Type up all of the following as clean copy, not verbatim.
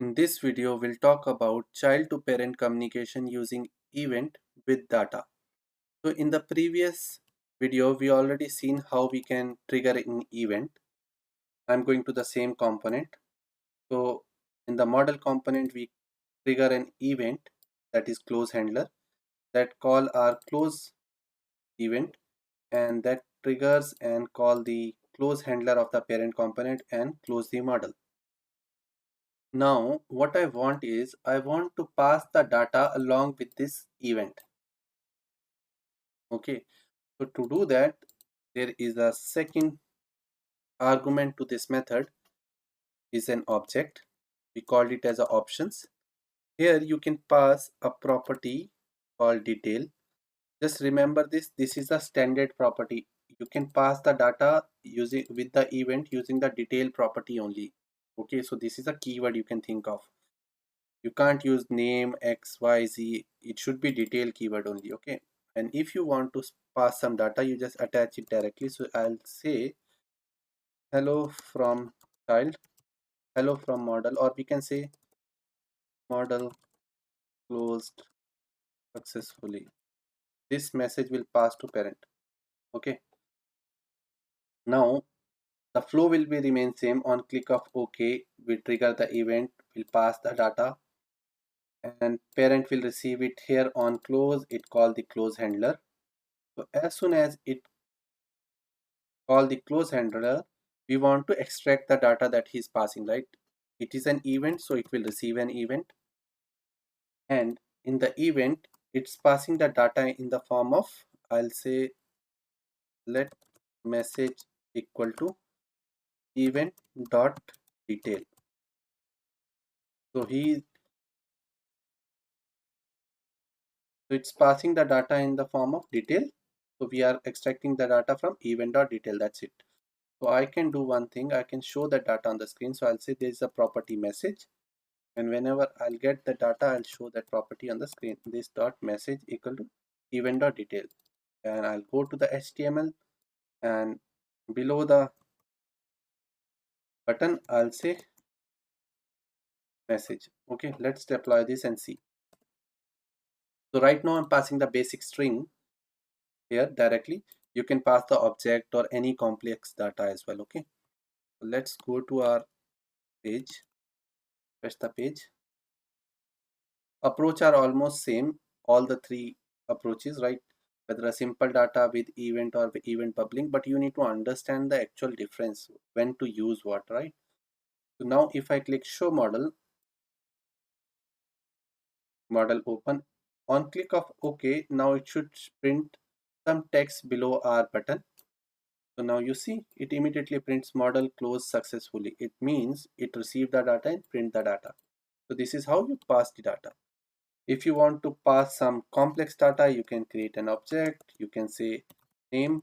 In this video, we'll talk about child to parent communication using event with data. So in the previous video, we already seen how we can trigger an event. I'm going to the same component. So in the model component, we trigger an event, that is close handler, that call our close event, and that triggers and call the close handler of the parent component and close the model. Now what I want is I want to pass the data along with this event. Okay, so to do that, there is a second argument to this method, is an object. We called it as a options. Here you can pass a property called detail. Just remember this is a standard property. You can pass the data using with the event using the detail property only. Okay, so this is a keyword you can think of. You can't use name xyz, it should be detail keyword only. Okay, and if you want to pass some data, you just attach it directly. So I'll say hello from child, hello from model, or we can say model closed successfully. This message will pass to parent. Okay, now the flow will be remain same. On click of OK, we trigger the event, will pass the data, and parent will receive it. Here on close, it call the close handler. So as soon as it call the close handler, we want to extract the data that he is passing, right? It is an event, so it will receive an event, and in the event it's passing the data in the form of, I'll say, let message equal to event dot detail. So it's passing the data in the form of detail. So we are extracting the data from event dot detail. That's it. So I can do one thing, I can show the data on the screen. So I'll say there is a property message, and whenever I'll get the data, I'll show that property on the screen. This dot message equal to event dot detail, and I'll go to the HTML, and below the button I'll say message. Okay, let's deploy this and see. So right now I'm passing the basic string here directly. You can pass the object or any complex data as well. Okay, so let's go to our page, press the page. Approach are almost same, all the three approaches, right? Whether a simple data with event or event bubbling, but you need to understand the actual difference, when to use what, right? So now if I click show model, model open, on click of OK, now it should print some text below our button. So now you see it immediately prints model closed successfully. It means it received the data and print the data. So this is how you pass the data. If you want to pass some complex data, you can create an object. You can say name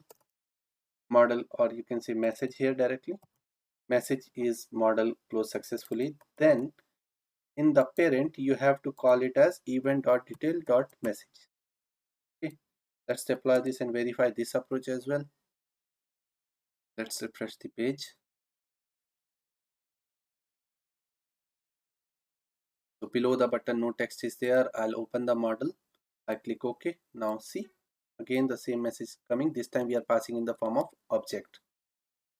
model, or you can say message here directly. Message is model closed successfully. Then in the parent, you have to call it as event.detail.message. Okay, let's deploy this and verify this approach as well. Let's refresh the page. So below the button, no text is there. I'll open the model. I click OK. Now see, again the same message coming. This time we are passing in the form of object.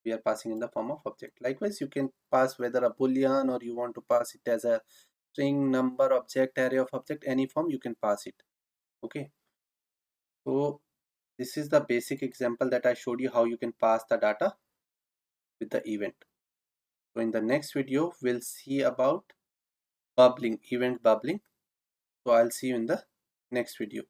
We are passing in the form of object. Likewise, you can pass whether a boolean or you want to pass it as a string, number, object, array of object, any form you can pass it. Okay. So this is the basic example that I showed you how you can pass the data with the event. So in the next video, we'll see about bubbling, event bubbling. So I'll see you in the next video.